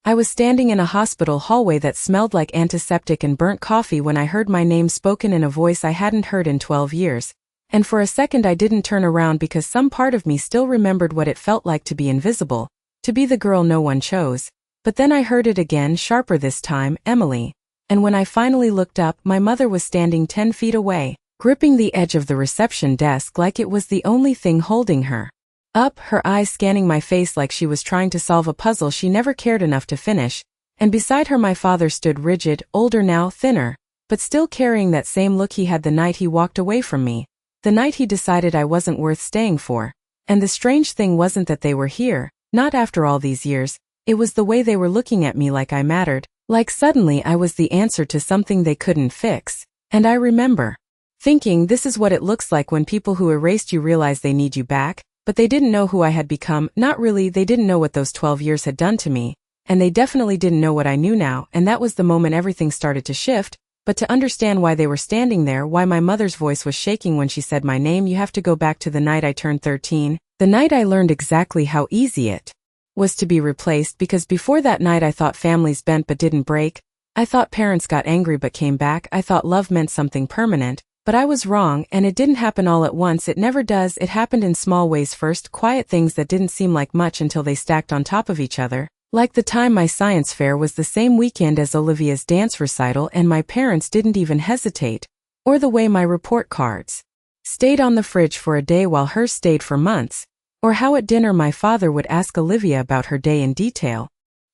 I was standing in a hospital hallway that smelled like antiseptic and burnt coffee when I heard my name spoken in a voice I hadn't heard in 12 years. And for a second I didn't turn around because some part of me still remembered what it felt like to be invisible, to be the girl no one chose. But then I heard it again, sharper this time, Emily. And when I finally looked up, my mother was standing 10 feet away, gripping the edge of the reception desk like it was the only thing holding her. Up, her eyes scanning my face like she was trying to solve a puzzle she never cared enough to finish, and beside her my father stood rigid, older now, thinner, but still carrying that same look he had the night he walked away from me, the night he decided I wasn't worth staying for. And the strange thing wasn't that they were here, not after all these years, it was the way they were looking at me like I mattered, like suddenly I was the answer to something they couldn't fix. And I remember thinking, this is what it looks like when people who erased you realize they need you back. But they didn't know who I had become, not really, they didn't know what those 12 years had done to me, and they definitely didn't know what I knew now, and that was the moment everything started to shift. But to understand why they were standing there, why my mother's voice was shaking when she said my name, you have to go back to the night I turned 13, the night I learned exactly how easy it was to be replaced, because before that night I thought families bent but didn't break, I thought parents got angry but came back, I thought love meant something permanent. But I was wrong, and it didn't happen all at once, it never does, it happened in small ways first, quiet things that didn't seem like much until they stacked on top of each other. Like the time my science fair was the same weekend as Olivia's dance recital and my parents didn't even hesitate, or the way my report cards stayed on the fridge for a day while hers stayed for months, or how at dinner my father would ask Olivia about her day in detail.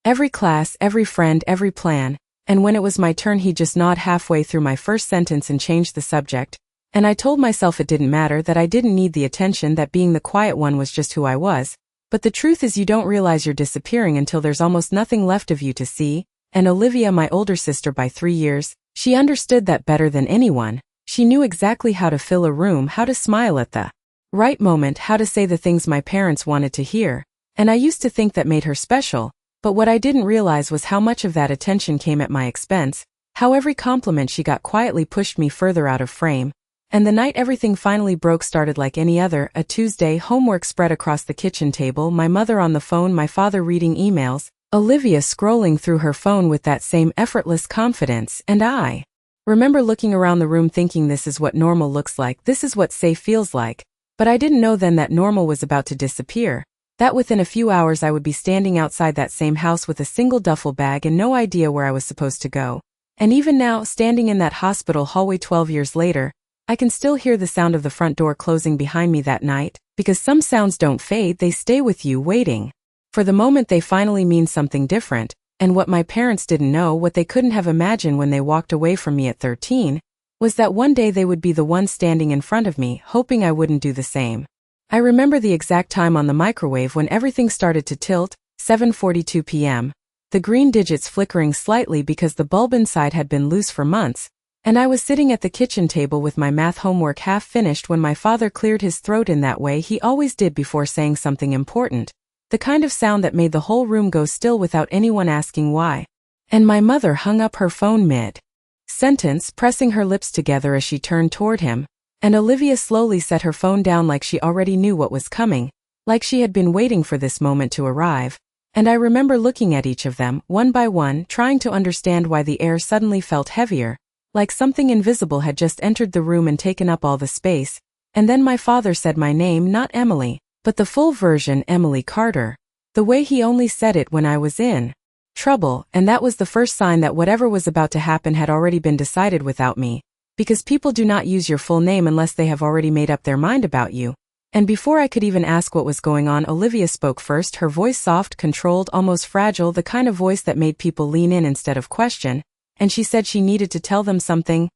Every class, every friend, every plan. And when it was my turn he'd just nod halfway through my first sentence and change the subject, and I told myself it didn't matter, that I didn't need the attention, that being the quiet one was just who I was. But the truth is you don't realize you're disappearing until there's almost nothing left of you to see, and Olivia, my older sister by 3 years, she understood that better than anyone. She knew exactly how to fill a room, how to smile at the right moment, how to say the things my parents wanted to hear, and I used to think that made her special. But what I didn't realize was how much of that attention came at my expense, how every compliment she got quietly pushed me further out of frame. And the night everything finally broke started like any other, a Tuesday, homework spread across the kitchen table, my mother on the phone, my father reading emails, Olivia scrolling through her phone with that same effortless confidence, and I remember looking around the room thinking this is what normal looks like, this is what safe feels like, but I didn't know then that normal was about to disappear. That within a few hours I would be standing outside that same house with a single duffel bag and no idea where I was supposed to go. And even now, standing in that hospital hallway 12 years later, I can still hear the sound of the front door closing behind me that night, because some sounds don't fade, they stay with you waiting for the moment they finally mean something different. And what my parents didn't know, what they couldn't have imagined when they walked away from me at 13, was that one day they would be the one standing in front of me, hoping I wouldn't do the same. I remember the exact time on the microwave when everything started to tilt, 7:42 p.m., the green digits flickering slightly because the bulb inside had been loose for months, and I was sitting at the kitchen table with my math homework half finished when my father cleared his throat in that way he always did before saying something important, the kind of sound that made the whole room go still without anyone asking why. And my mother hung up her phone mid-sentence, pressing her lips together as she turned toward him. And Olivia slowly set her phone down like she already knew what was coming, like she had been waiting for this moment to arrive. And I remember looking at each of them, one by one, trying to understand why the air suddenly felt heavier, like something invisible had just entered the room and taken up all the space. And then my father said my name, not Emily, but the full version, Emily Carter, the way he only said it when I was in trouble, and that was the first sign that whatever was about to happen had already been decided without me. Because people do not use your full name unless they have already made up their mind about you. And before I could even ask what was going on, Olivia spoke first, her voice soft, controlled, almost fragile, the kind of voice that made people lean in instead of question, and she said she needed to tell them something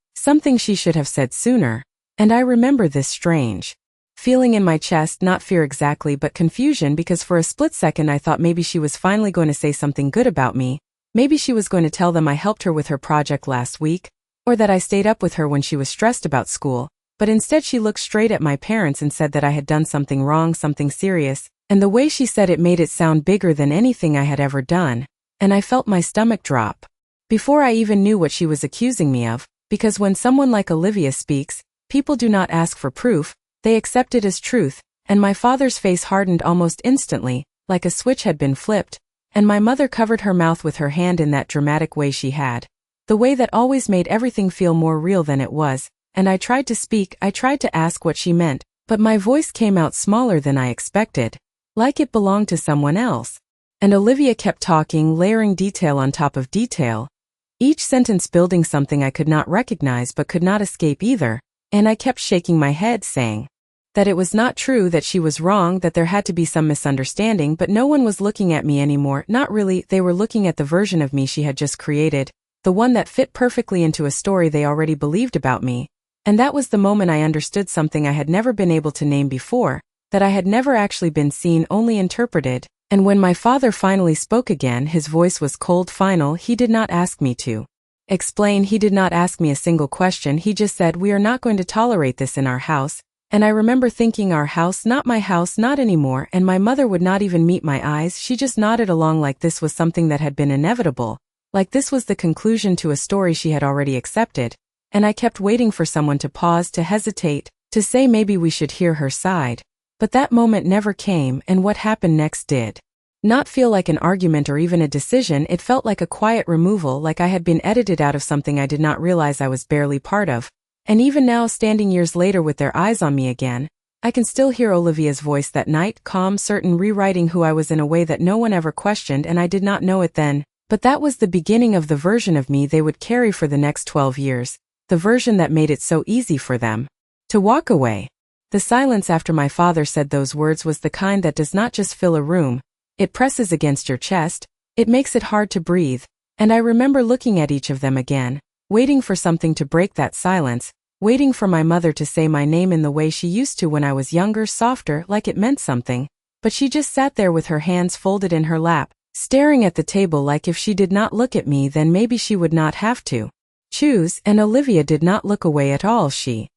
she should have said sooner. And I remember this strange feeling in my chest, not fear exactly, but confusion, because for a split second I thought maybe she was finally going to say something good about me, maybe she was going to tell them I helped her with her project last week, or that I stayed up with her when she was stressed about school, but instead she looked straight at my parents and said that I had done something wrong, something serious, and the way she said it made it sound bigger than anything I had ever done, and I felt my stomach drop before I even knew what she was accusing me of, because when someone like Olivia speaks, people do not ask for proof, they accept it as truth, and my father's face hardened almost instantly, like a switch had been flipped, and my mother covered her mouth with her hand in that dramatic way she had. The way that always made everything feel more real than it was, and I tried to speak, I tried to ask what she meant, but my voice came out smaller than I expected, like it belonged to someone else. And Olivia kept talking, layering detail on top of detail, each sentence building something I could not recognize but could not escape either, and I kept shaking my head saying that it was not true, that she was wrong, that there had to be some misunderstanding, but no one was looking at me anymore, not really, they were looking at the version of me she had just created, the one that fit perfectly into a story they already believed about me. And that was the moment I understood something I had never been able to name before, that I had never actually been seen, only interpreted. And when my father finally spoke again, his voice was cold, final. He did not ask me to explain, he did not ask me a single question, he just said, "We are not going to tolerate this in our house." And I remember thinking, our house, not my house, not anymore, and my mother would not even meet my eyes, she just nodded along like this was something that had been inevitable, like this was the conclusion to a story she had already accepted, and I kept waiting for someone to pause, to hesitate, to say maybe we should hear her side. But that moment never came, and what happened next did not feel like an argument or even a decision, it felt like a quiet removal, like I had been edited out of something I did not realize I was barely part of. And even now, standing years later with their eyes on me again, I can still hear Olivia's voice that night, calm, certain, rewriting who I was in a way that no one ever questioned, and I did not know it then, but that was the beginning of the version of me they would carry for the next 12 years, the version that made it so easy for them to walk away. The silence after my father said those words was the kind that does not just fill a room, it presses against your chest, it makes it hard to breathe, and I remember looking at each of them again, waiting for something to break that silence, waiting for my mother to say my name in the way she used to when I was younger, softer, like it meant something, but she just sat there with her hands folded in her lap, staring at the table like if she did not look at me then maybe she would not have to choose, and Olivia did not look away at all. She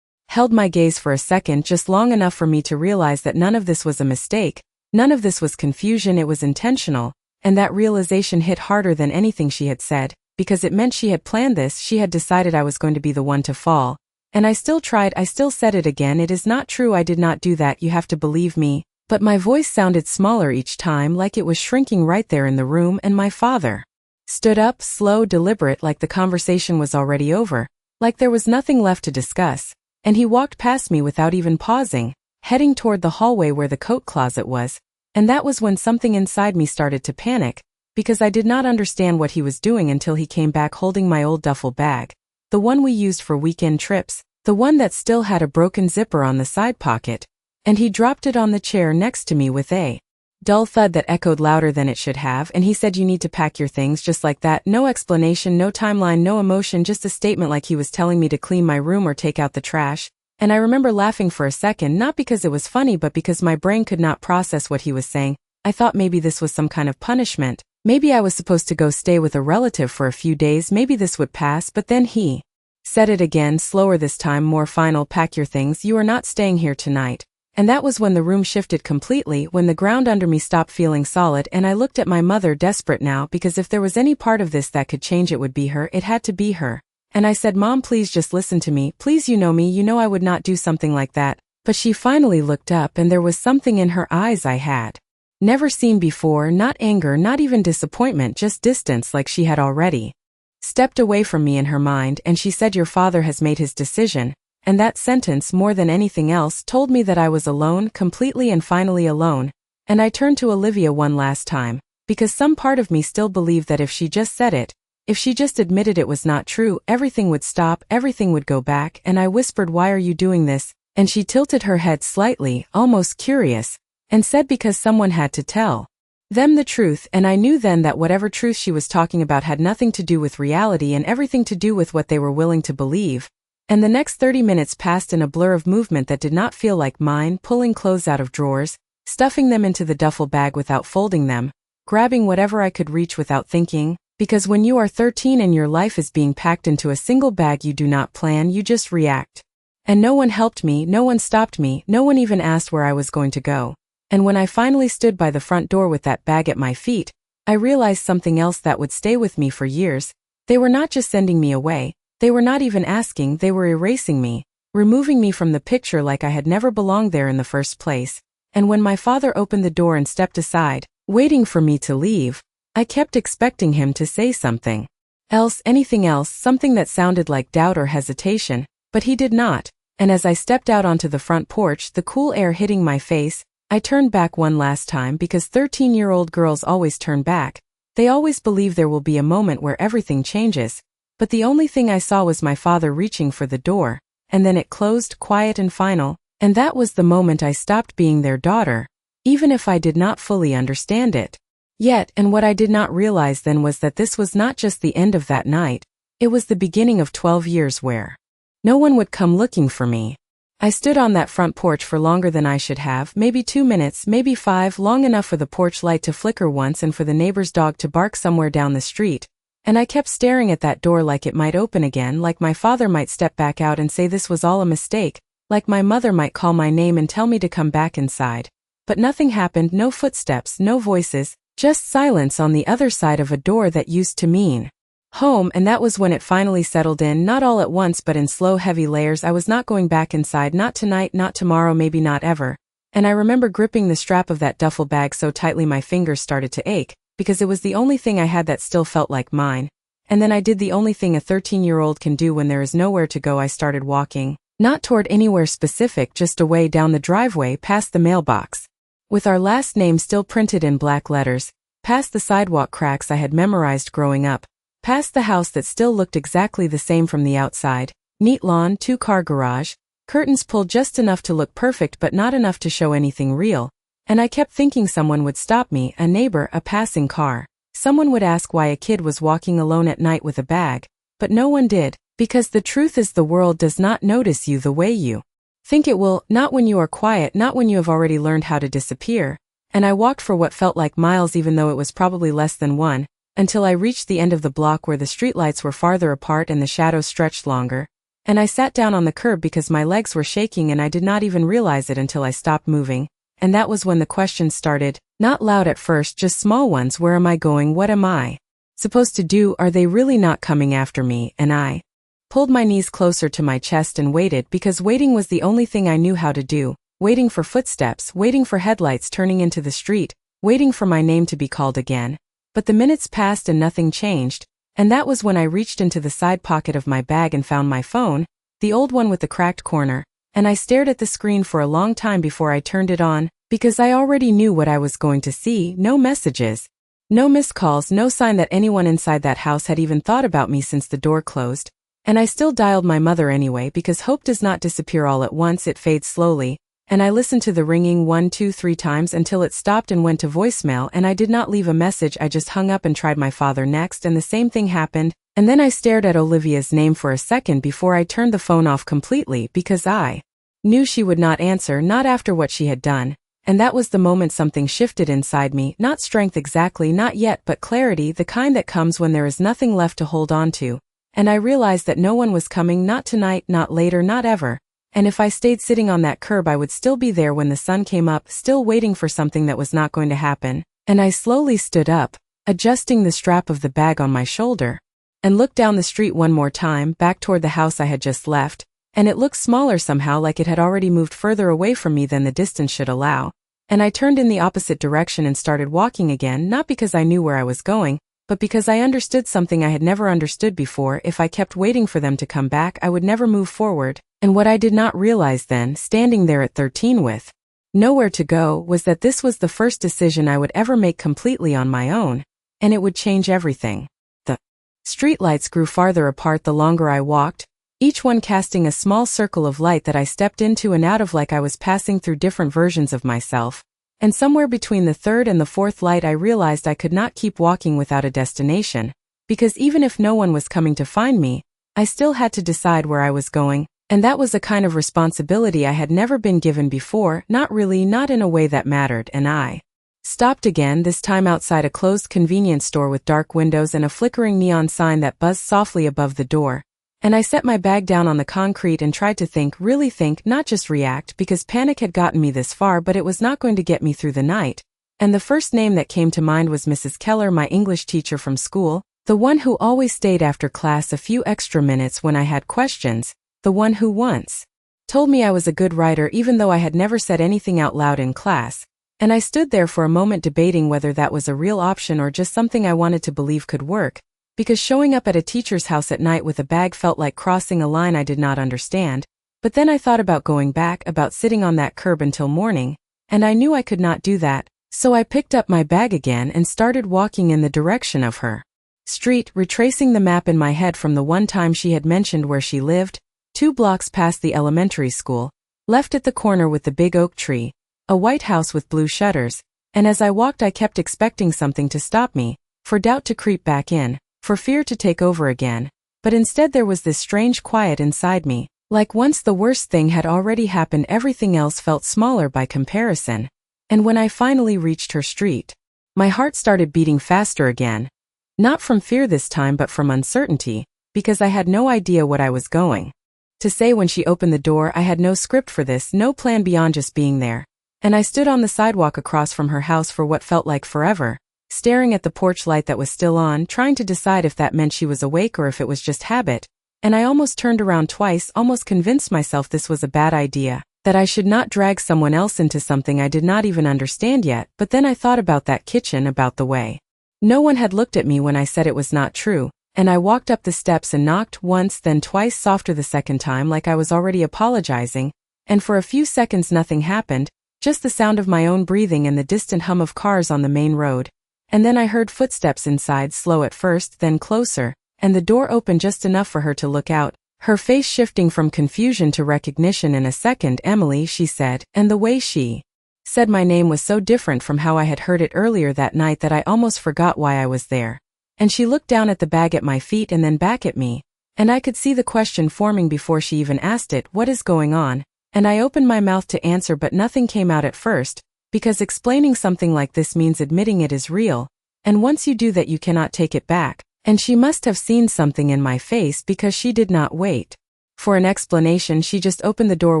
held my gaze for a second, just long enough for me to realize that none of this was a mistake, none of this was confusion, it was intentional, and that realization hit harder than anything she had said, because it meant she had planned this, she had decided I was going to be the one to fall. And I still tried, I still said it again, "It is not true, I did not do that, you have to believe me," but my voice sounded smaller each time, like it was shrinking right there in the room, and my father stood up, slow, deliberate, like the conversation was already over, like there was nothing left to discuss, and he walked past me without even pausing, heading toward the hallway where the coat closet was, and that was when something inside me started to panic, because I did not understand what he was doing until he came back holding my old duffel bag, the one we used for weekend trips, the one that still had a broken zipper on the side pocket, and he dropped it on the chair next to me with a dull thud that echoed louder than it should have, and he said, "You need to pack your things," just like that, no explanation, no timeline, no emotion, just a statement like he was telling me to clean my room or take out the trash, and I remember laughing for a second, not because it was funny but because my brain could not process what he was saying. I thought maybe this was some kind of punishment, maybe I was supposed to go stay with a relative for a few days, maybe this would pass, but then he said it again, slower this time, more final, "Pack your things, you are not staying here tonight." And that was when the room shifted completely, when the ground under me stopped feeling solid, and I looked at my mother, desperate now, because if there was any part of this that could change it would be her, it had to be her. And I said, "Mom, please just listen to me, please, you know me, you know I would not do something like that." But she finally looked up and there was something in her eyes I had never seen before, not anger, not even disappointment, just distance, like she had already stepped away from me in her mind, and she said, "Your father has made his decision." And that sentence, more than anything else, told me that I was alone, completely and finally alone, and I turned to Olivia one last time, because some part of me still believed that if she just said it, if she just admitted it was not true, everything would stop, everything would go back, and I whispered, "Why are you doing this?" And she tilted her head slightly, almost curious, and said, "Because someone had to tell them the truth," and I knew then that whatever truth she was talking about had nothing to do with reality and everything to do with what they were willing to believe. And the next 30 minutes passed in a blur of movement that did not feel like mine, pulling clothes out of drawers, stuffing them into the duffel bag without folding them, grabbing whatever I could reach without thinking, because when you are 13 and your life is being packed into a single bag you do not plan, you just react. And no one helped me, no one stopped me, no one even asked where I was going to go. And when I finally stood by the front door with that bag at my feet, I realized something else that would stay with me for years. They were not just sending me away, they were not even asking, they were erasing me, removing me from the picture like I had never belonged there in the first place. And when my father opened the door and stepped aside, waiting for me to leave, I kept expecting him to say something else, anything else, something that sounded like doubt or hesitation, but he did not, and as I stepped out onto the front porch, the cool air hitting my face, I turned back one last time because 13-year-old girls always turn back. They always believe there will be a moment where everything changes, but the only thing I saw was my father reaching for the door, and then it closed, quiet and final, and that was the moment I stopped being their daughter, even if I did not fully understand it yet, and what I did not realize then was that this was not just the end of that night, it was the beginning of 12 years where no one would come looking for me. I stood on that front porch for longer than I should have, maybe 2 minutes, maybe 5, long enough for the porch light to flicker once and for the neighbor's dog to bark somewhere down the street, and I kept staring at that door like it might open again, like my father might step back out and say this was all a mistake, like my mother might call my name and tell me to come back inside. But nothing happened, no footsteps, no voices, just silence on the other side of a door that used to mean home, and that was when it finally settled in, not all at once but in slow heavy layers. I was not going back inside, not tonight, not tomorrow, maybe not ever, and I remember gripping the strap of that duffel bag so tightly my fingers started to ache, because it was the only thing I had that still felt like mine. And then I did the only thing a 13-year-old can do when there is nowhere to go. I started walking, not toward anywhere specific, just away down the driveway past the mailbox, with our last name still printed in black letters, past the sidewalk cracks I had memorized growing up, past the house that still looked exactly the same from the outside, neat lawn, 2-car garage, curtains pulled just enough to look perfect but not enough to show anything real, and I kept thinking someone would stop me, a neighbor, a passing car. Someone would ask why a kid was walking alone at night with a bag, but no one did, because the truth is the world does not notice you the way you think it will, not when you are quiet, not when you have already learned how to disappear. And I walked for what felt like miles, even though it was probably less than one, until I reached the end of the block where the streetlights were farther apart and the shadows stretched longer, and I sat down on the curb because my legs were shaking and I did not even realize it until I stopped moving, and that was when the questions started, not loud at first, just small ones. Where am I going? What am I supposed to do? Are they really not coming after me? And I pulled my knees closer to my chest and waited, because waiting was the only thing I knew how to do, waiting for footsteps, waiting for headlights turning into the street, waiting for my name to be called again. But the minutes passed and nothing changed, and that was when I reached into the side pocket of my bag and found my phone, the old one with the cracked corner, and I stared at the screen for a long time before I turned it on, because I already knew what I was going to see. No messages, no missed calls, no sign that anyone inside that house had even thought about me since the door closed, and I still dialed my mother anyway, because hope does not disappear all at once, it fades slowly, and I listened to the ringing 1, 2, 3 times until it stopped and went to voicemail, and I did not leave a message. I just hung up and tried my father next, and the same thing happened, and then I stared at Olivia's name for a second before I turned the phone off completely, because I knew she would not answer, not after what she had done, and that was the moment something shifted inside me, not strength exactly, not yet, but clarity, the kind that comes when there is nothing left to hold on to, and I realized that no one was coming, not tonight, not later, not ever. And if I stayed sitting on that curb I would still be there when the sun came up, still waiting for something that was not going to happen. And I slowly stood up, adjusting the strap of the bag on my shoulder, and looked down the street one more time, back toward the house I had just left, and it looked smaller somehow, like it had already moved further away from me than the distance should allow. And I turned in the opposite direction and started walking again, not because I knew where I was going, but because I understood something I had never understood before. If I kept waiting for them to come back, I would never move forward. And what I did not realize then, standing there at 13 with nowhere to go, was that this was the first decision I would ever make completely on my own, and it would change everything. The streetlights grew farther apart the longer I walked, each one casting a small circle of light that I stepped into and out of, like I was passing through different versions of myself. And somewhere between the third and the fourth light I realized I could not keep walking without a destination, because even if no one was coming to find me, I still had to decide where I was going. And that was a kind of responsibility I had never been given before, not really, not in a way that mattered, and I stopped again, this time outside a closed convenience store with dark windows and a flickering neon sign that buzzed softly above the door. And I set my bag down on the concrete and tried to think, really think, not just react, because panic had gotten me this far, but it was not going to get me through the night. And the first name that came to mind was Mrs. Keller, my English teacher from school, the one who always stayed after class a few extra minutes when I had questions. The one who once told me I was a good writer even though I had never said anything out loud in class, And I stood there for a moment debating whether that was a real option or just something I wanted to believe could work, because showing up at a teacher's house at night with a bag felt like crossing a line I did not understand. But then I thought about going back, about sitting on that curb until morning, and I knew I could not do that, so I picked up my bag again and started walking in the direction of her street, retracing the map in my head from the one time she had mentioned where she lived, 2 blocks past the elementary school, left at the corner with the big oak tree, a white house with blue shutters, and as I walked I kept expecting something to stop me, for doubt to creep back in, for fear to take over again, but instead there was this strange quiet inside me. Like once the worst thing had already happened, everything else felt smaller by comparison. And when I finally reached her street, my heart started beating faster again. Not from fear this time but from uncertainty, because I had no idea what I was going to say when she opened the door. I had no script for this, no plan beyond just being there. And I stood on the sidewalk across from her house for what felt like forever, staring at the porch light that was still on, trying to decide if that meant she was awake or if it was just habit. And I almost turned around twice, almost convinced myself this was a bad idea, that I should not drag someone else into something I did not even understand yet. But then I thought about that kitchen, about the way no one had looked at me when I said it was not true, and I walked up the steps and knocked once, then twice, softer the second time, like I was already apologizing, and for a few seconds nothing happened, just the sound of my own breathing and the distant hum of cars on the main road. And then I heard footsteps inside, slow at first, then closer, and the door opened just enough for her to look out, her face shifting from confusion to recognition in a second. "Emily," she said, and the way she said my name was so different from how I had heard it earlier that night that I almost forgot why I was there. And she looked down at the bag at my feet and then back at me, and I could see the question forming before she even asked it, "What is going on?" And I opened my mouth to answer, but nothing came out at first, because explaining something like this means admitting it is real, and once you do that you cannot take it back. And she must have seen something in my face, because she did not wait for an explanation. She just opened the door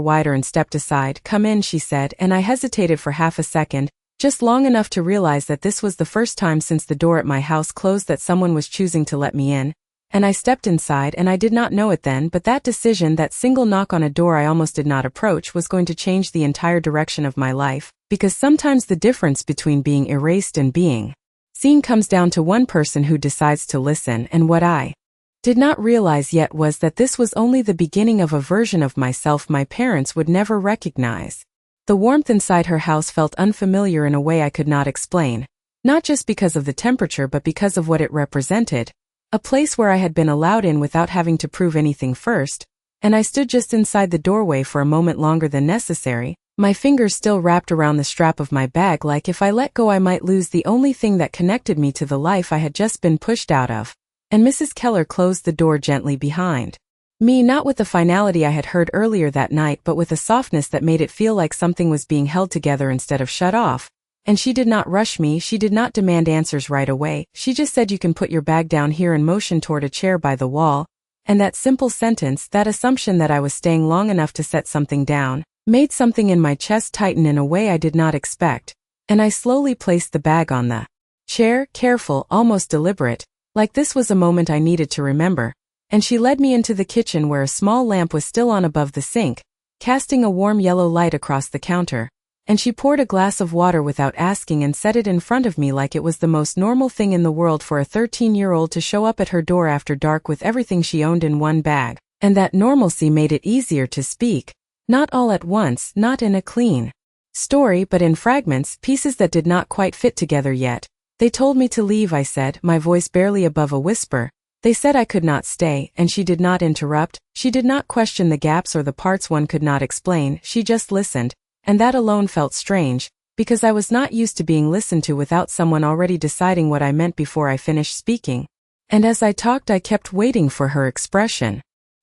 wider and stepped aside. "Come in," she said, and I hesitated for half a second, just long enough to realize that this was the first time since the door at my house closed that someone was choosing to let me in. And I stepped inside, and I did not know it then, but that decision, that single knock on a door I almost did not approach, was going to change the entire direction of my life, because sometimes the difference between being erased and being seen comes down to one person who decides to listen. And what I did not realize yet was that this was only the beginning of a version of myself my parents would never recognize. The warmth inside her house felt unfamiliar in a way I could not explain, not just because of the temperature but because of what it represented, a place where I had been allowed in without having to prove anything first. And I stood just inside the doorway for a moment longer than necessary, my fingers still wrapped around the strap of my bag, like if I let go I might lose the only thing that connected me to the life I had just been pushed out of. And Mrs. Keller closed the door gently behind me, not with the finality I had heard earlier that night, but with a softness that made it feel like something was being held together instead of shut off. And she did not rush me, she did not demand answers right away, she just said, "You can put your bag down here," and motioned toward a chair by the wall. And that simple sentence, that assumption that I was staying long enough to set something down, made something in my chest tighten in a way I did not expect. And I slowly placed the bag on the chair, careful, almost deliberate, like this was a moment I needed to remember. And she led me into the kitchen where a small lamp was still on above the sink, casting a warm yellow light across the counter. And she poured a glass of water without asking and set it in front of me like it was the most normal thing in the world for a 13-year-old to show up at her door after dark with everything she owned in one bag. And that normalcy made it easier to speak. Not all at once, not in a clean story, but in fragments, pieces that did not quite fit together yet. "They told me to leave," I said, my voice barely above a whisper. "They said I could not stay," and she did not interrupt. She did not question the gaps or the parts one could not explain, she just listened. And that alone felt strange, because I was not used to being listened to without someone already deciding what I meant before I finished speaking. And as I talked I kept waiting for her expression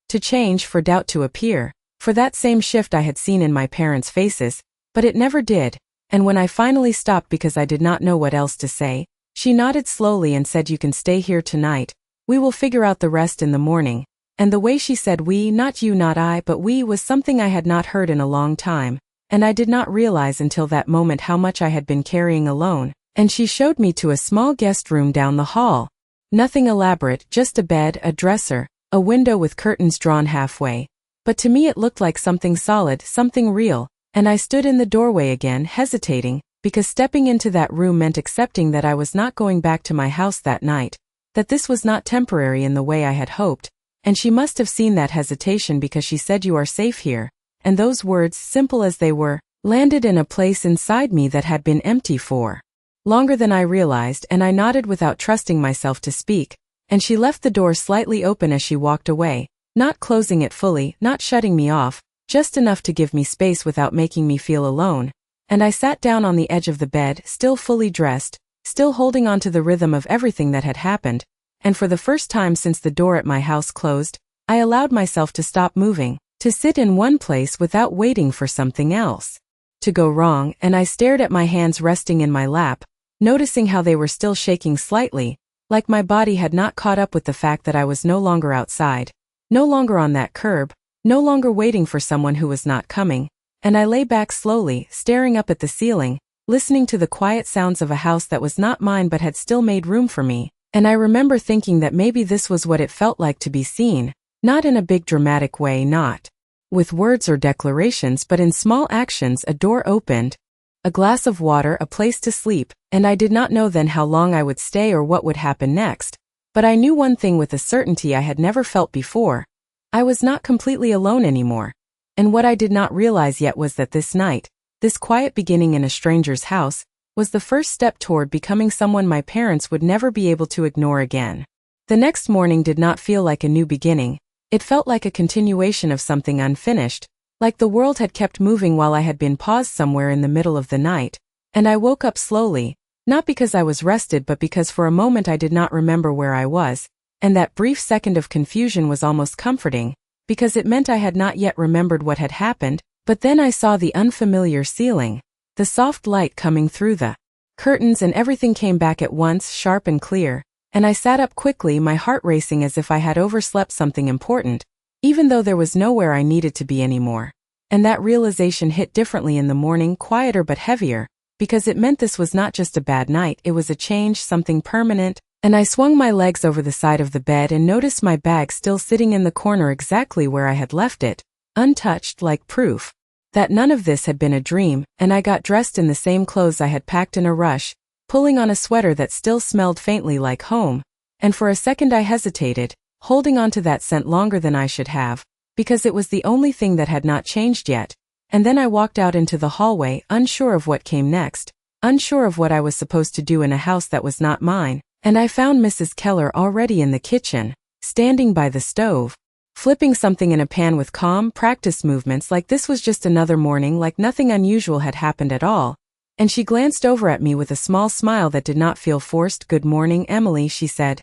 to change, for doubt to appear, for that same shift I had seen in my parents' faces, but it never did. And when I finally stopped because I did not know what else to say, she nodded slowly and said, "You can stay here tonight. We will figure out the rest in the morning." And the way she said we, not you, not I, but we, was something I had not heard in a long time, and I did not realize until that moment how much I had been carrying alone. And she showed me to a small guest room down the hall. Nothing elaborate, just a bed, a dresser, a window with curtains drawn halfway. But to me it looked like something solid, something real, and I stood in the doorway again, hesitating, because stepping into that room meant accepting that I was not going back to my house that night, that this was not temporary in the way I had hoped, and she must have seen that hesitation because she said, "You are safe here," and those words, simple as they were, landed in a place inside me that had been empty for longer than I realized, and I nodded without trusting myself to speak, and she left the door slightly open as she walked away, not closing it fully, not shutting me off, just enough to give me space without making me feel alone, and I sat down on the edge of the bed, still fully dressed, still holding on to the rhythm of everything that had happened, and for the first time since the door at my house closed, I allowed myself to stop moving, to sit in one place without waiting for something else to go wrong, and I stared at my hands resting in my lap, noticing how they were still shaking slightly, like my body had not caught up with the fact that I was no longer outside, no longer on that curb, no longer waiting for someone who was not coming, and I lay back slowly, staring up at the ceiling, listening to the quiet sounds of a house that was not mine but had still made room for me, and I remember thinking that maybe this was what it felt like to be seen, not in a big dramatic way, not with words or declarations but in small actions. A door opened, a glass of water, a place to sleep, and I did not know then how long I would stay or what would happen next, but I knew one thing with a certainty I had never felt before. I was not completely alone anymore, and what I did not realize yet was that this night, this quiet beginning in a stranger's house, was the first step toward becoming someone my parents would never be able to ignore again. The next morning did not feel like a new beginning, it felt like a continuation of something unfinished, like the world had kept moving while I had been paused somewhere in the middle of the night, and I woke up slowly, not because I was rested but because for a moment I did not remember where I was, and that brief second of confusion was almost comforting, because it meant I had not yet remembered what had happened. But then I saw the unfamiliar ceiling, the soft light coming through the curtains, and everything came back at once, sharp and clear, and I sat up quickly, my heart racing as if I had overslept something important, even though there was nowhere I needed to be anymore. And that realization hit differently in the morning, quieter but heavier, because it meant this was not just a bad night, it was a change, something permanent, and I swung my legs over the side of the bed and noticed my bag still sitting in the corner exactly where I had left it, untouched, like proof that none of this had been a dream, and I got dressed in the same clothes I had packed in a rush, pulling on a sweater that still smelled faintly like home, and for a second I hesitated, holding on to that scent longer than I should have, because it was the only thing that had not changed yet, and then I walked out into the hallway, unsure of what came next, unsure of what I was supposed to do in a house that was not mine, and I found Mrs. Keller already in the kitchen, standing by the stove, flipping something in a pan with calm, practiced movements like this was just another morning, like nothing unusual had happened at all, and she glanced over at me with a small smile that did not feel forced. "Good morning, Emily," she said.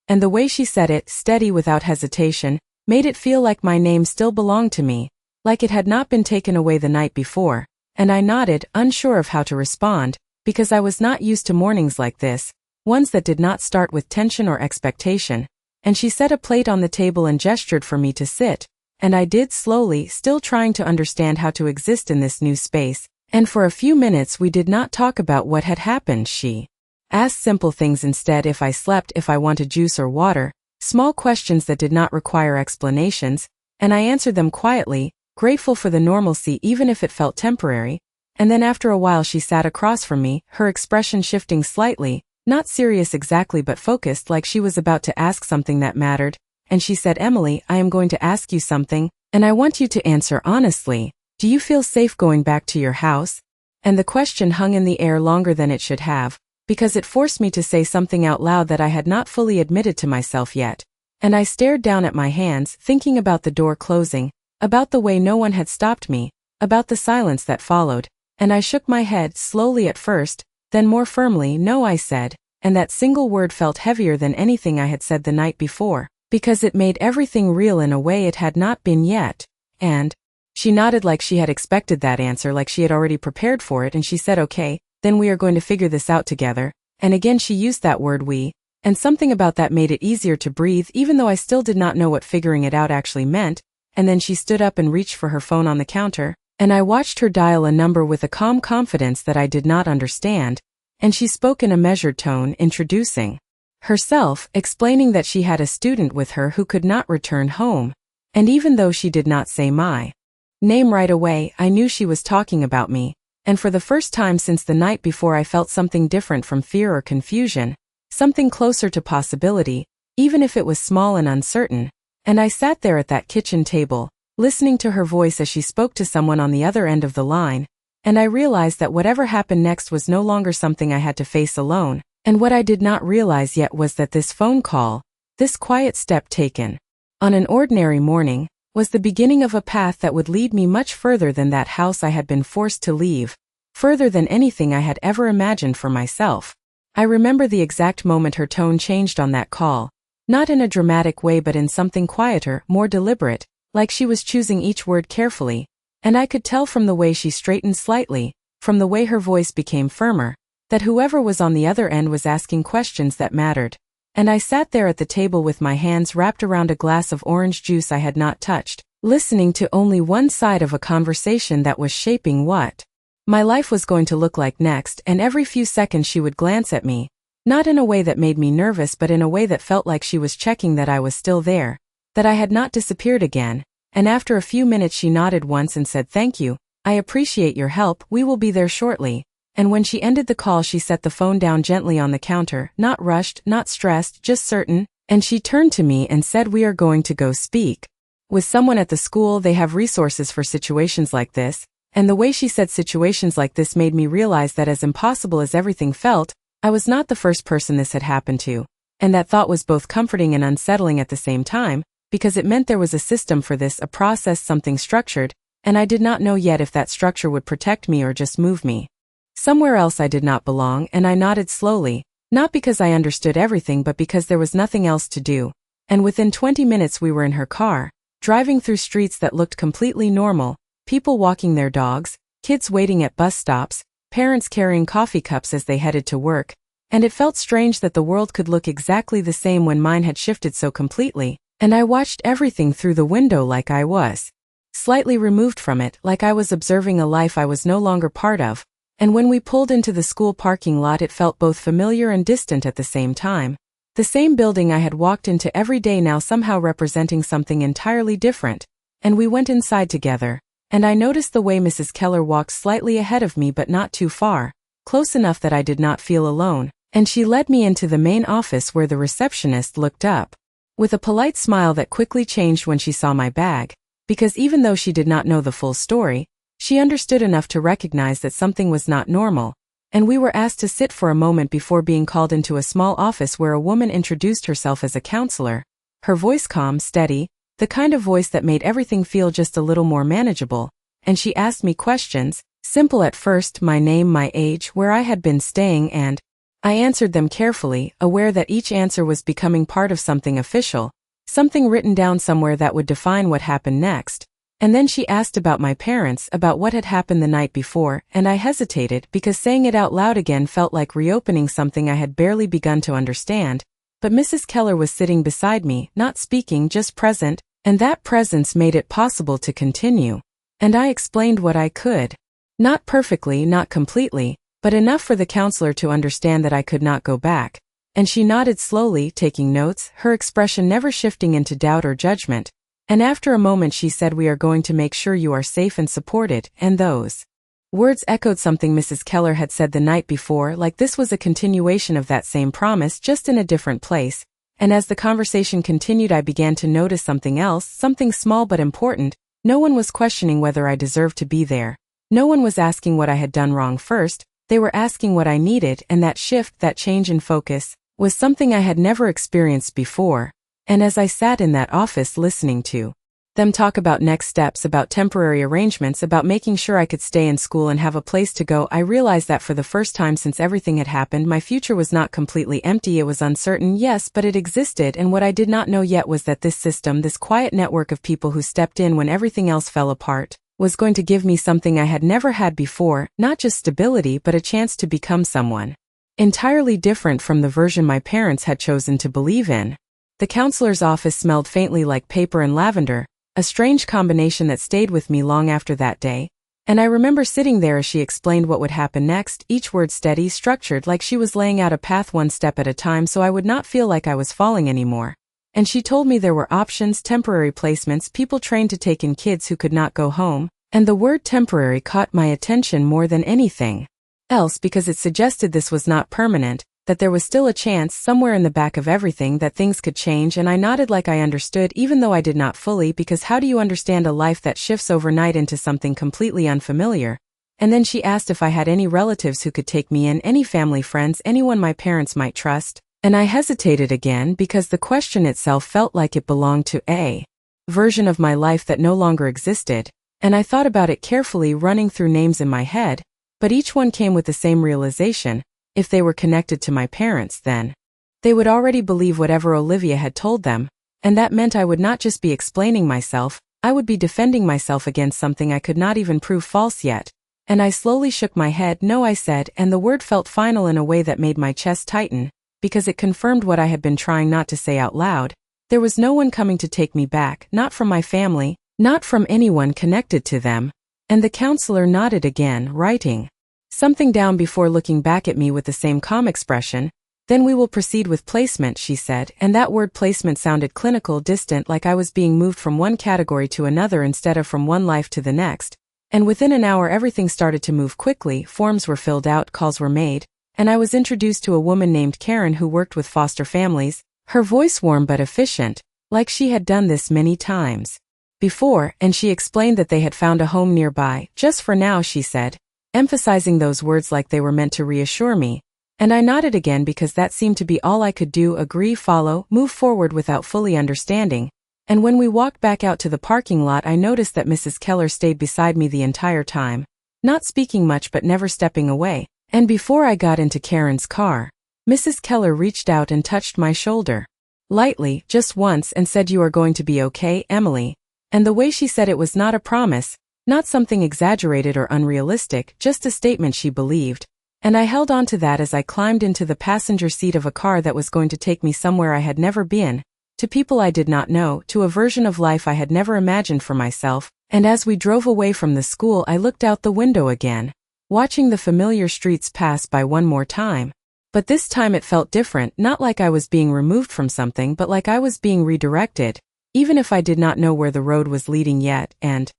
And the way she said it, steady without hesitation, made it feel like my name still belonged to me, like it had not been taken away the night before, and I nodded, unsure of how to respond, because I was not used to mornings like this, ones that did not start with tension or expectation. And she set a plate on the table and gestured for me to sit, and I did slowly, still trying to understand how to exist in this new space, and for a few minutes we did not talk about what had happened. She asked simple things instead: if I slept, if I wanted juice or water, small questions that did not require explanations, and I answered them quietly, grateful for the normalcy even if it felt temporary, and then after a while she sat across from me, her expression shifting slightly, not serious exactly but focused, like she was about to ask something that mattered, and she said, "Emily, I am going to ask you something, and I want you to answer honestly. Do you feel safe going back to your house?" And the question hung in the air longer than it should have, because it forced me to say something out loud that I had not fully admitted to myself yet, and I stared down at my hands, thinking about the door closing, about the way no one had stopped me, about the silence that followed, and I shook my head, slowly at first, then more firmly. "No," I said, and that single word felt heavier than anything I had said the night before, because it made everything real in a way it had not been yet. And she nodded like she had expected that answer, like she had already prepared for it, and she said, "Okay, then we are going to figure this out together." And again she used that word "we," and something about that made it easier to breathe, even though I still did not know what figuring it out actually meant. And then she stood up and reached for her phone on the counter, and I watched her dial a number with a calm confidence that I did not understand, and she spoke in a measured tone, introducing herself, explaining that she had a student with her who could not return home, and even though she did not say my name right away, I knew she was talking about me, and for the first time since the night before I felt something different from fear or confusion, something closer to possibility, even if it was small and uncertain. And I sat there at that kitchen table, listening to her voice as she spoke to someone on the other end of the line, and I realized that whatever happened next was no longer something I had to face alone, and what I did not realize yet was that this phone call, this quiet step taken on an ordinary morning, was the beginning of a path that would lead me much further than that house I had been forced to leave, further than anything I had ever imagined for myself. I remember the exact moment her tone changed on that call, not in a dramatic way but in something quieter, more deliberate, like she was choosing each word carefully, and I could tell from the way she straightened slightly, from the way her voice became firmer, that whoever was on the other end was asking questions that mattered. And I sat there at the table with my hands wrapped around a glass of orange juice I had not touched, listening to only one side of a conversation that was shaping what my life was going to look like next. And every few seconds she would glance at me, not in a way that made me nervous but in a way that felt like she was checking that I was still there, that I had not disappeared again. And after a few minutes she nodded once and said, "Thank you, I appreciate your help, we will be there shortly." And when she ended the call she set the phone down gently on the counter, not rushed, not stressed, just certain, and she turned to me and said, "We are going to go speak with someone at the school. They have resources for situations like this." And the way she said situations like this made me realize that as impossible as everything felt, I was not the first person this had happened to. And that thought was both comforting and unsettling at the same time, because it meant there was a system for this, a process, something structured, and I did not know yet if that structure would protect me or just move me somewhere else I did not belong. And I nodded slowly, not because I understood everything but because there was nothing else to do. And within 20 minutes we were in her car, driving through streets that looked completely normal, people walking their dogs, kids waiting at bus stops, parents carrying coffee cups as they headed to work, and it felt strange that the world could look exactly the same when mine had shifted so completely, and I watched everything through the window like I was slightly removed from it, like I was observing a life I was no longer part of. And when we pulled into the school parking lot it felt both familiar and distant at the same time. The same building I had walked into every day now somehow representing something entirely different. And we went inside together, and I noticed the way Mrs. Keller walked slightly ahead of me but not too far, close enough that I did not feel alone, and she led me into the main office where the receptionist looked up with a polite smile that quickly changed when she saw my bag, because even though she did not know the full story, she understood enough to recognize that something was not normal, and we were asked to sit for a moment before being called into a small office where a woman introduced herself as a counselor, her voice calm, steady, the kind of voice that made everything feel just a little more manageable, and she asked me questions, simple at first, my name, my age, where I had been staying, and I answered them carefully, aware that each answer was becoming part of something official, something written down somewhere that would define what happened next. And then she asked about my parents, about what had happened the night before, and I hesitated because saying it out loud again felt like reopening something I had barely begun to understand. But Mrs. Keller was sitting beside me, not speaking, just present, and that presence made it possible to continue. And I explained what I could. Not perfectly, not completely, but enough for the counselor to understand that I could not go back. And she nodded slowly, taking notes, her expression never shifting into doubt or judgment. And after a moment she said, "We are going to make sure you are safe and supported," and those words echoed something Mrs. Keller had said the night before, like this was a continuation of that same promise, just in a different place. And as the conversation continued I began to notice something else, something small but important. No one was questioning whether I deserved to be there. No one was asking what I had done wrong first, they were asking what I needed, and that shift, that change in focus, was something I had never experienced before. And as I sat in that office listening to them talk about next steps, about temporary arrangements, about making sure I could stay in school and have a place to go, I realized that for the first time since everything had happened, my future was not completely empty. It was uncertain, yes, but it existed, and what I did not know yet was that this system, this quiet network of people who stepped in when everything else fell apart, was going to give me something I had never had before, not just stability but a chance to become someone entirely different from the version my parents had chosen to believe in. The counselor's office smelled faintly like paper and lavender, a strange combination that stayed with me long after that day, and I remember sitting there as she explained what would happen next, each word steady, structured, like she was laying out a path one step at a time so I would not feel like I was falling anymore. And she told me there were options, temporary placements, people trained to take in kids who could not go home, And the word temporary caught my attention more than anything else because it suggested this was not permanent, that there was still a chance somewhere in the back of everything that things could change, and I nodded like I understood even though I did not fully, because how do you understand a life that shifts overnight into something completely unfamiliar? And then she asked if I had any relatives who could take me in, any family friends, anyone my parents might trust, and I hesitated again because the question itself felt like it belonged to a version of my life that no longer existed, and I thought about it carefully, running through names in my head, but each one came with the same realization: if they were connected to my parents, then they would already believe whatever Olivia had told them, and that meant I would not just be explaining myself, I would be defending myself against something I could not even prove false yet. And I slowly shook my head. No, I said, and the word felt final in a way that made my chest tighten, because it confirmed what I had been trying not to say out loud. There was no one coming to take me back, not from my family, not from anyone connected to them. And the counselor nodded again, writing something down before looking back at me with the same calm expression. Then we will proceed with placement, she said, and that word placement sounded clinical, distant, like I was being moved from one category to another instead of from one life to the next. And within an hour everything started to move quickly. Forms were filled out, calls were made, and I was introduced to a woman named Karen who worked with foster families, her voice warm but efficient, like she had done this many times before, and she explained that they had found a home nearby, just for now, she said, emphasizing those words like they were meant to reassure me. And I nodded again because that seemed to be all I could do: agree, follow, move forward without fully understanding. And when we walked back out to the parking lot, I noticed that Mrs. Keller stayed beside me the entire time, not speaking much but never stepping away. And before I got into Karen's car, Mrs. Keller reached out and touched my shoulder lightly, just once, and said, "You are going to be okay, Emily." And the way she said it was not a promise, not something exaggerated or unrealistic, just a statement she believed. And I held on to that as I climbed into the passenger seat of a car that was going to take me somewhere I had never been, to people I did not know, to a version of life I had never imagined for myself. And as we drove away from the school, I looked out the window again, watching the familiar streets pass by one more time. But this time it felt different, not like I was being removed from something, but like I was being redirected, even if I did not know where the road was leading yet. And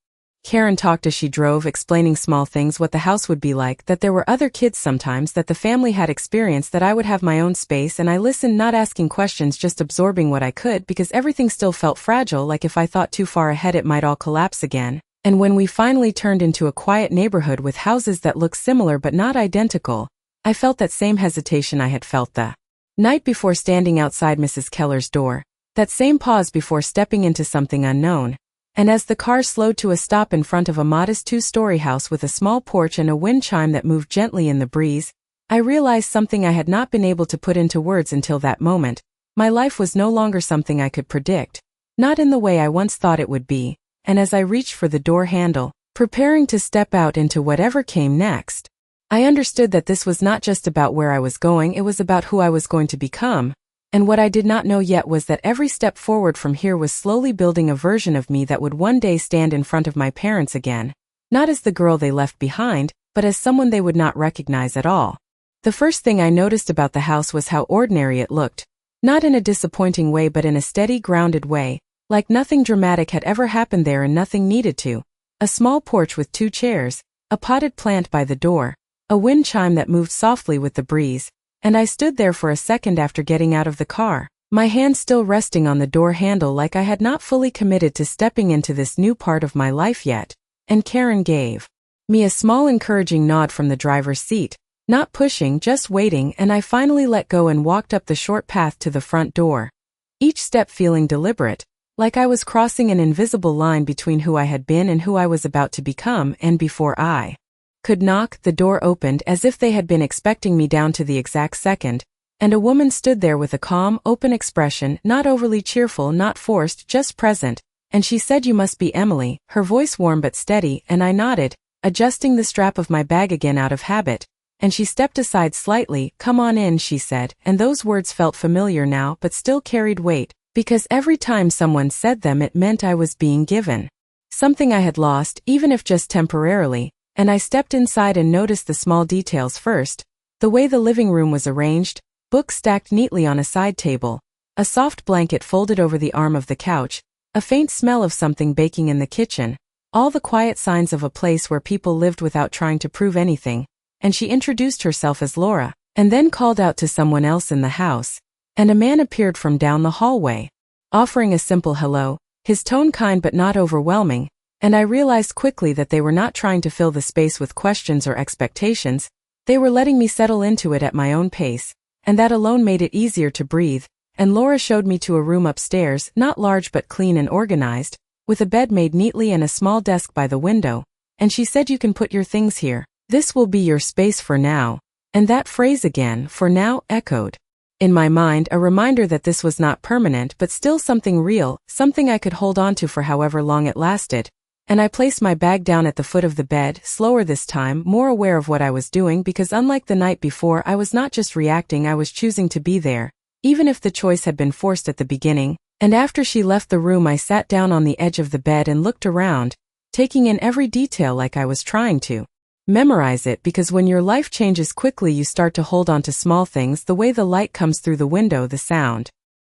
Karen talked as she drove, explaining small things, what the house would be like, that there were other kids sometimes, that the family had experience, that I would have my own space, and I listened, not asking questions, just absorbing what I could, because everything still felt fragile, like if I thought too far ahead it might all collapse again. And when we finally turned into a quiet neighborhood with houses that looked similar but not identical, I felt that same hesitation I had felt the night before standing outside Mrs. Keller's door, that same pause before stepping into something unknown. And as the car slowed to a stop in front of a modest two-story house with a small porch and a wind chime that moved gently in the breeze, I realized something I had not been able to put into words until that moment. My life was no longer something I could predict, not in the way I once thought it would be. And as I reached for the door handle, preparing to step out into whatever came next, I understood that this was not just about where I was going, it was about who I was going to become. And what I did not know yet was that every step forward from here was slowly building a version of me that would one day stand in front of my parents again, not as the girl they left behind, but as someone they would not recognize at all. The first thing I noticed about the house was how ordinary it looked, not in a disappointing way but in a steady, grounded way, like nothing dramatic had ever happened there and nothing needed to. A small porch with 2 chairs, a potted plant by the door, a wind chime that moved softly with the breeze, and I stood there for a second after getting out of the car, my hand still resting on the door handle, like I had not fully committed to stepping into this new part of my life yet. And Karen gave me a small encouraging nod from the driver's seat, not pushing, just waiting, and I finally let go and walked up the short path to the front door, each step feeling deliberate, like I was crossing an invisible line between who I had been and who I was about to become. And before I could knock, the door opened as if they had been expecting me down to the exact second, and a woman stood there with a calm, open expression, not overly cheerful, not forced, just present, and she said, "You must be Emily," her voice warm but steady, and I nodded, adjusting the strap of my bag again out of habit, and she stepped aside slightly. "Come on in," she said, and those words felt familiar now but still carried weight, because every time someone said them it meant I was being given something I had lost, even if just temporarily. And I stepped inside and noticed the small details first, the way the living room was arranged, books stacked neatly on a side table, a soft blanket folded over the arm of the couch, a faint smell of something baking in the kitchen, all the quiet signs of a place where people lived without trying to prove anything, and she introduced herself as Laura, and then called out to someone else in the house, and a man appeared from down the hallway, offering a simple hello, his tone kind but not overwhelming, and I realized quickly that they were not trying to fill the space with questions or expectations, they were letting me settle into it at my own pace, and that alone made it easier to breathe, and Laura showed me to a room upstairs, not large but clean and organized, with a bed made neatly and a small desk by the window, and she said, "You can put your things here. This will be your space for now." And that phrase again, "for now," echoed in my mind, a reminder that this was not permanent but still something real, something I could hold on to for however long it lasted. And I placed my bag down at the foot of the bed, slower this time, more aware of what I was doing, because unlike the night before, I was not just reacting, I was choosing to be there, even if the choice had been forced at the beginning. And after she left the room, I sat down on the edge of the bed and looked around, taking in every detail like I was trying to memorize it, because when your life changes quickly you start to hold on to small things, the way the light comes through the window, the sound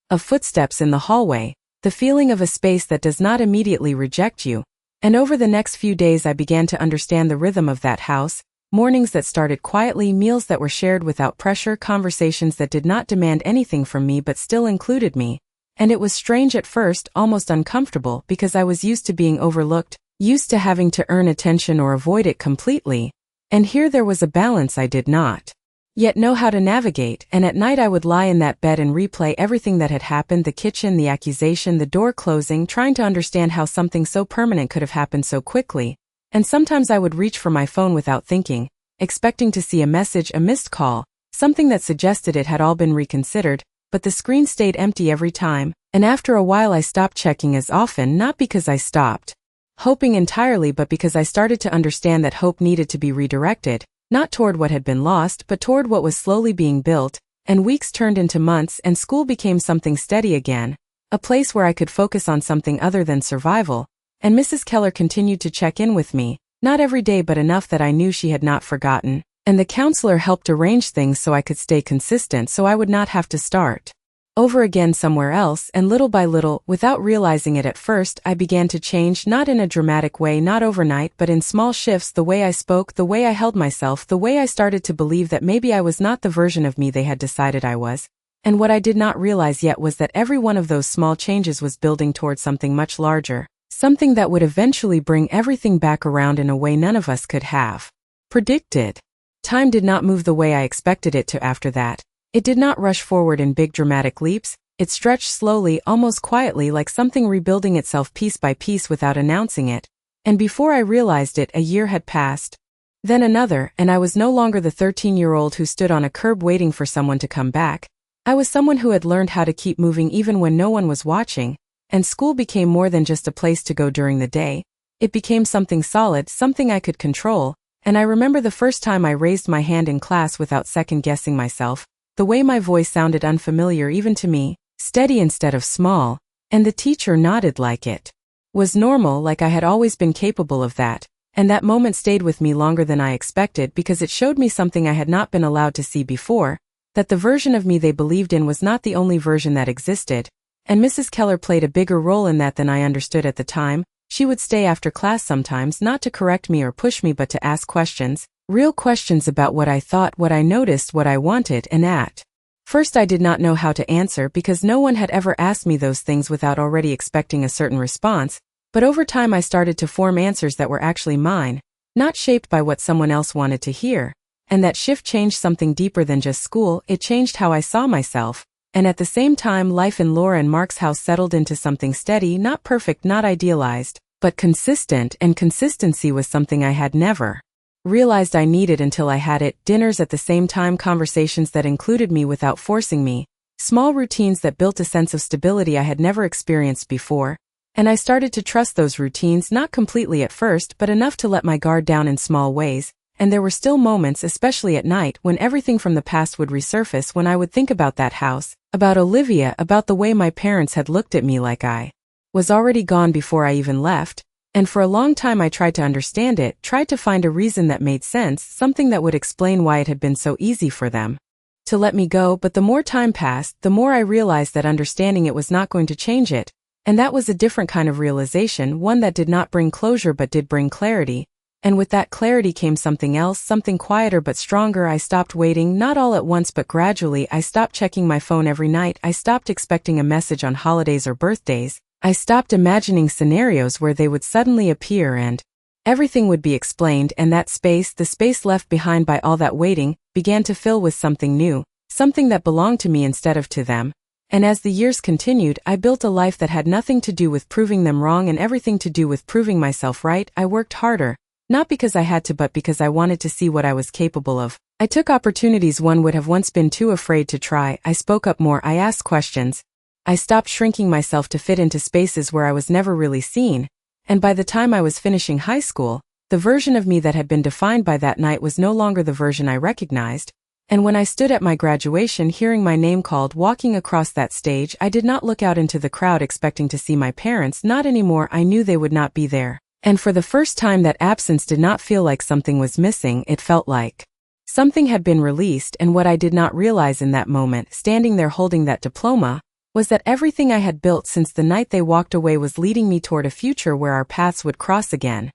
of footsteps in the hallway, the feeling of a space that does not immediately reject you. And over the next few days I began to understand the rhythm of that house, mornings that started quietly, meals that were shared without pressure, conversations that did not demand anything from me but still included me. And it was strange at first, almost uncomfortable, because I was used to being overlooked, used to having to earn attention or avoid it completely, and here there was a balance I did not yet know how to navigate, and at night I would lie in that bed and replay everything that had happened, the kitchen, the accusation, the door closing, trying to understand how something so permanent could have happened so quickly, and sometimes I would reach for my phone without thinking, expecting to see a message, a missed call, something that suggested it had all been reconsidered, but the screen stayed empty every time, and after a while I stopped checking as often, not because I stopped hoping entirely but because I started to understand that hope needed to be redirected, not toward what had been lost but toward what was slowly being built, and weeks turned into months and school became something steady again, a place where I could focus on something other than survival, and Mrs. Keller continued to check in with me, not every day but enough that I knew she had not forgotten, and the counselor helped arrange things so I could stay consistent so I would not have to start over again somewhere else, and little by little, without realizing it at first, I began to change, not in a dramatic way, not overnight, but in small shifts, the way I spoke, the way I held myself, the way I started to believe that maybe I was not the version of me they had decided I was. And what I did not realize yet was that every one of those small changes was building towards something much larger, something that would eventually bring everything back around in a way none of us could have predicted. Time did not move the way I expected it to after that. It did not rush forward in big dramatic leaps, it stretched slowly, almost quietly, like something rebuilding itself piece by piece without announcing it. And before I realized it, a year had passed. Then another, and I was no longer the 13-year-old who stood on a curb waiting for someone to come back. I was someone who had learned how to keep moving even when no one was watching, and school became more than just a place to go during the day. It became something solid, something I could control, and I remember the first time I raised my hand in class without second-guessing myself. The way my voice sounded unfamiliar even to me, steady instead of small, and the teacher nodded like it was normal, like I had always been capable of that, and that moment stayed with me longer than I expected because it showed me something I had not been allowed to see before, that the version of me they believed in was not the only version that existed, and Mrs. Keller played a bigger role in that than I understood at the time. She would stay after class sometimes, not to correct me or push me but to ask questions. Real questions about what I thought, what I noticed, what I wanted, and at first I did not know how to answer because no one had ever asked me those things without already expecting a certain response, but over time I started to form answers that were actually mine, not shaped by what someone else wanted to hear, and that shift changed something deeper than just school. It changed how I saw myself, and at the same time life in Laura and Mark's house settled into something steady, not perfect, not idealized, but consistent, and consistency was something I had never realized I needed until I had it. Dinners at the same time, conversations that included me without forcing me, small routines that built a sense of stability I had never experienced before, and I started to trust those routines, not completely at first, but enough to let my guard down in small ways, and there were still moments, especially at night, when everything from the past would resurface, when I would think about that house, about Olivia, about the way my parents had looked at me like I was already gone before I even left. And for a long time I tried to understand it, tried to find a reason that made sense, something that would explain why it had been so easy for them to let me go, but the more time passed, the more I realized that understanding it was not going to change it, And that was a different kind of realization, one that did not bring closure but did bring clarity. And with that clarity came something else, something quieter but stronger. I stopped waiting, not all at once but gradually. I stopped checking my phone every night. I stopped expecting a message on holidays or birthdays. I stopped imagining scenarios where they would suddenly appear and everything would be explained, and that space, the space left behind by all that waiting, began to fill with something new, something that belonged to me instead of to them. And as the years continued, I built a life that had nothing to do with proving them wrong and everything to do with proving myself right. I worked harder, not because I had to but because I wanted to see what I was capable of. I took opportunities one would have once been too afraid to try. I spoke up more. I asked questions. I stopped shrinking myself to fit into spaces where I was never really seen. And by the time I was finishing high school, the version of me that had been defined by that night was no longer the version I recognized. And when I stood at my graduation hearing my name called, walking across that stage, I did not look out into the crowd expecting to see my parents. Not anymore. I knew they would not be there. And for the first time that absence did not feel like something was missing. It felt like something had been released. And what I did not realize in that moment, standing there holding that diploma, was that everything I had built since the night they walked away was leading me toward a future where our paths would cross again.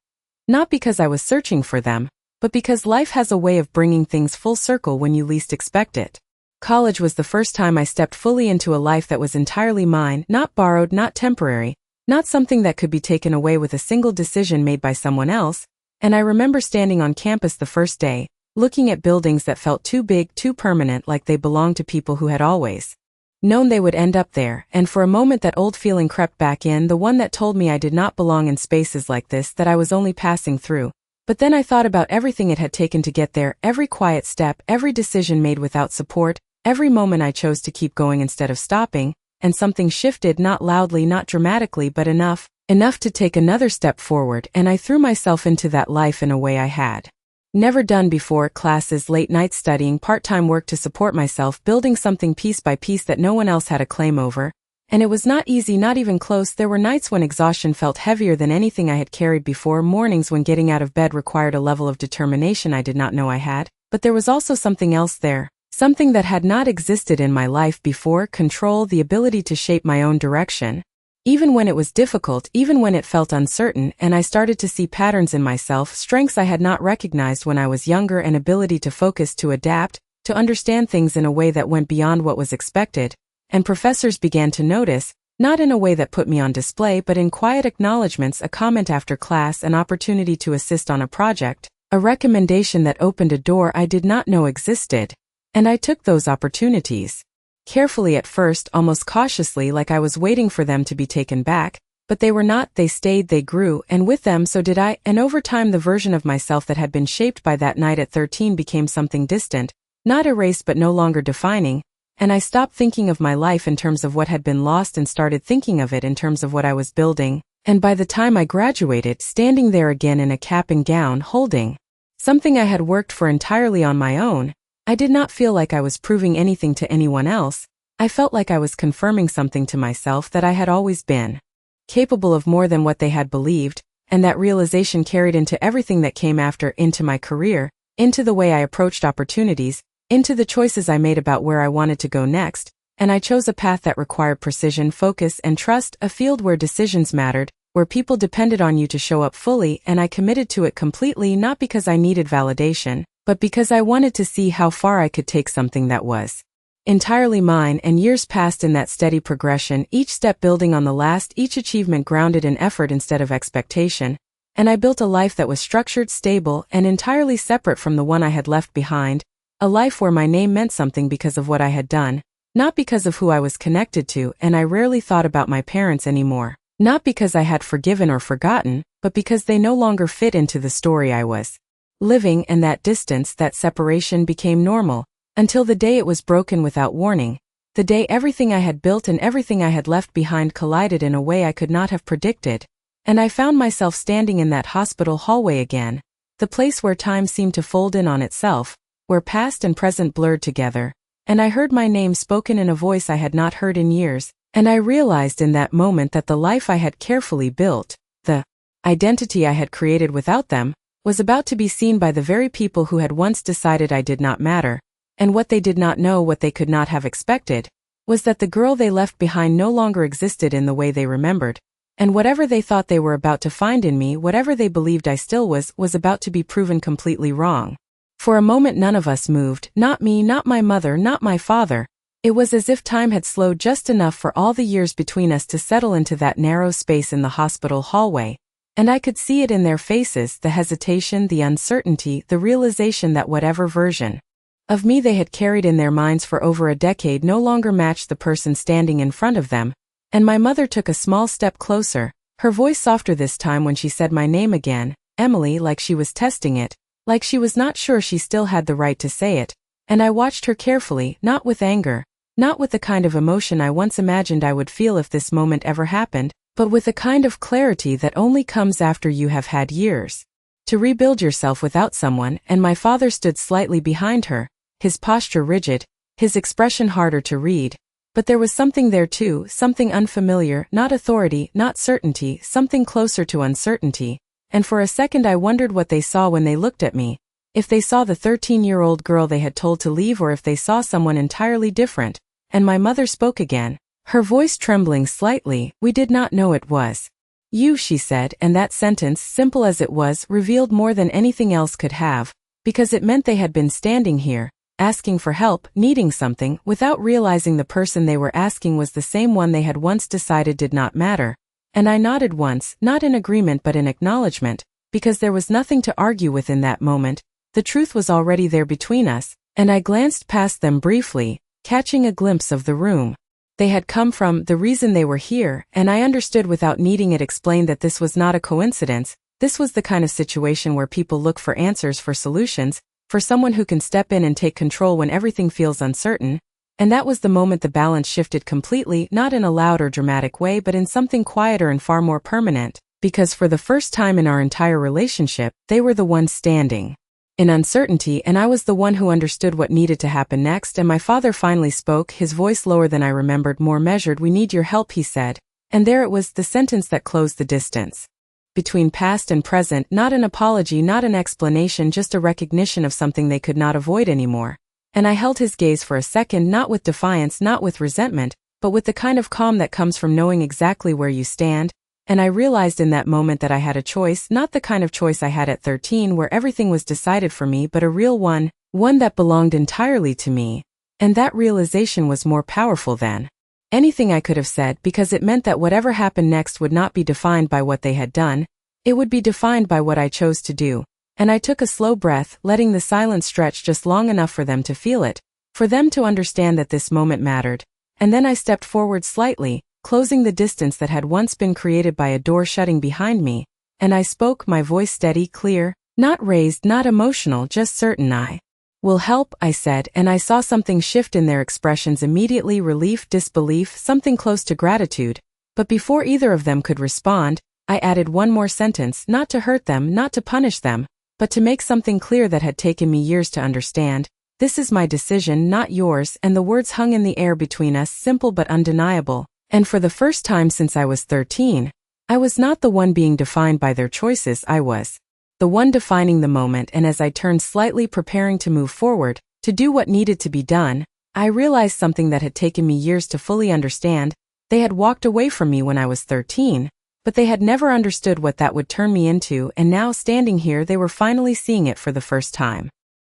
Not because I was searching for them, but because life has a way of bringing things full circle when you least expect it. College was the first time I stepped fully into a life that was entirely mine, not borrowed, not temporary, not something that could be taken away with a single decision made by someone else. And I remember standing on campus the first day, looking at buildings that felt too big, too permanent, like they belonged to people who had always known they would end up there, and for a moment that old feeling crept back in, the one that told me I did not belong in spaces like this, that I was only passing through. But then I thought about everything it had taken to get there, every quiet step, every decision made without support, every moment I chose to keep going instead of stopping, and something shifted, not loudly, not dramatically, but enough to take another step forward, and I threw myself into that life in a way I had never done before. Classes, late nights studying, part-time work to support myself, building something piece by piece that no one else had a claim over. And it was not easy, not even close. There were nights when exhaustion felt heavier than anything I had carried before, mornings when getting out of bed required a level of determination I did not know I had. But there was also something else there, something that had not existed in my life before: control, the ability to shape my own direction. Even when it was difficult, even when it felt uncertain, and I started to see patterns in myself, strengths I had not recognized when I was younger, an ability to focus, to adapt, to understand things in a way that went beyond what was expected. And professors began to notice, not in a way that put me on display but in quiet acknowledgments, a comment after class, an opportunity to assist on a project, a recommendation that opened a door I did not know existed. And I took those opportunities. Carefully at first, almost cautiously, like I was waiting for them to be taken back, but they were not. They stayed, they grew, and with them so did I, and over time the version of myself that had been shaped by that night at 13 became something distant, not erased but no longer defining. And I stopped thinking of my life in terms of what had been lost and started thinking of it in terms of what I was building. And by the time I graduated, standing there again in a cap and gown, holding something I had worked for entirely on my own, I did not feel like I was proving anything to anyone else. I felt like I was confirming something to myself, that I had always been capable of more than what they had believed, and that realization carried into everything that came after, into my career, into the way I approached opportunities, into the choices I made about where I wanted to go next. And I chose a path that required precision, focus, and trust, a field where decisions mattered, where people depended on you to show up fully, and I committed to it completely, not because I needed validation, but because I wanted to see how far I could take something that was entirely mine. And years passed in that steady progression, each step building on the last, each achievement grounded in effort instead of expectation. And I built a life that was structured, stable, and entirely separate from the one I had left behind, a life where my name meant something because of what I had done, not because of who I was connected to. And I rarely thought about my parents anymore, not because I had forgiven or forgotten, but because they no longer fit into the story I was living. And that distance, that separation became normal, until the day it was broken without warning, the day everything I had built and everything I had left behind collided in a way I could not have predicted. And I found myself standing in that hospital hallway again, the place where time seemed to fold in on itself, where past and present blurred together, and I heard my name spoken in a voice I had not heard in years, and I realized in that moment that the life I had carefully built, the identity I had created without them, was about to be seen by the very people who had once decided I did not matter. And what they did not know, what they could not have expected, was that the girl they left behind no longer existed in the way they remembered, and whatever they thought they were about to find in me, whatever they believed I still was about to be proven completely wrong. For a moment none of us moved, not me, not my mother, not my father. It was as if time had slowed just enough for all the years between us to settle into that narrow space in the hospital hallway, and I could see it in their faces, the hesitation, the uncertainty, the realization that whatever version of me they had carried in their minds for over a decade no longer matched the person standing in front of them. And my mother took a small step closer, her voice softer this time when she said my name again, Emily, like she was testing it, like she was not sure she still had the right to say it. And I watched her carefully, not with anger, not with the kind of emotion I once imagined I would feel if this moment ever happened, but with a kind of clarity that only comes after you have had years to rebuild yourself without someone. And my father stood slightly behind her, his posture rigid, his expression harder to read. But there was something there too, something unfamiliar, not authority, not certainty, something closer to uncertainty. And for a second I wondered what they saw when they looked at me, if they saw the 13-year-old girl they had told to leave or if they saw someone entirely different. And my mother spoke again, her voice trembling slightly. We did not know it was you, she said, and that sentence, simple as it was, revealed more than anything else could have, because it meant they had been standing here, asking for help, needing something, without realizing the person they were asking was the same one they had once decided did not matter. And I nodded once, not in agreement but in acknowledgement, because there was nothing to argue with in that moment. The truth was already there between us, and I glanced past them briefly, catching a glimpse of the room they had come from, the reason they were here, and I understood without needing it explained that this was not a coincidence. This was the kind of situation where people look for answers, for solutions, for someone who can step in and take control when everything feels uncertain. And that was the moment the balance shifted completely, not in a loud or dramatic way but in something quieter and far more permanent, because for the first time in our entire relationship, they were the ones standing in uncertainty and I was the one who understood what needed to happen next. And my father finally spoke, his voice lower than I remembered, more measured. We need your help, he said. And there it was, the sentence that closed the distance between past and present, not an apology, not an explanation, just a recognition of something they could not avoid anymore. And I held his gaze for a second, not with defiance, not with resentment, but with the kind of calm that comes from knowing exactly where you stand. And I realized in that moment that I had a choice, not the kind of choice I had at 13 where everything was decided for me, but a real one that belonged entirely to me. And that realization was more powerful than anything I could have said, because it meant that whatever happened next would not be defined by what they had done. It would be defined by what I chose to do. And I took a slow breath, letting the silence stretch just long enough for them to feel it, for them to understand that this moment mattered. And then I stepped forward slightly, closing the distance that had once been created by a door shutting behind me, and I spoke, my voice steady, clear, not raised, not emotional, just certain. I will help, I said, and I saw something shift in their expressions immediately, relief, disbelief, something close to gratitude. But before either of them could respond, I added one more sentence, not to hurt them, not to punish them, but to make something clear that had taken me years to understand. This is my decision, not yours. And the words hung in the air between us, simple but undeniable. And for the first time since I was 13, I was not the one being defined by their choices, I was the one defining the moment. And as I turned slightly, preparing to move forward, to do what needed to be done, I realized something that had taken me years to fully understand. They had walked away from me when I was 13, but they had never understood what that would turn me into, and now standing here they were finally seeing it for the first time.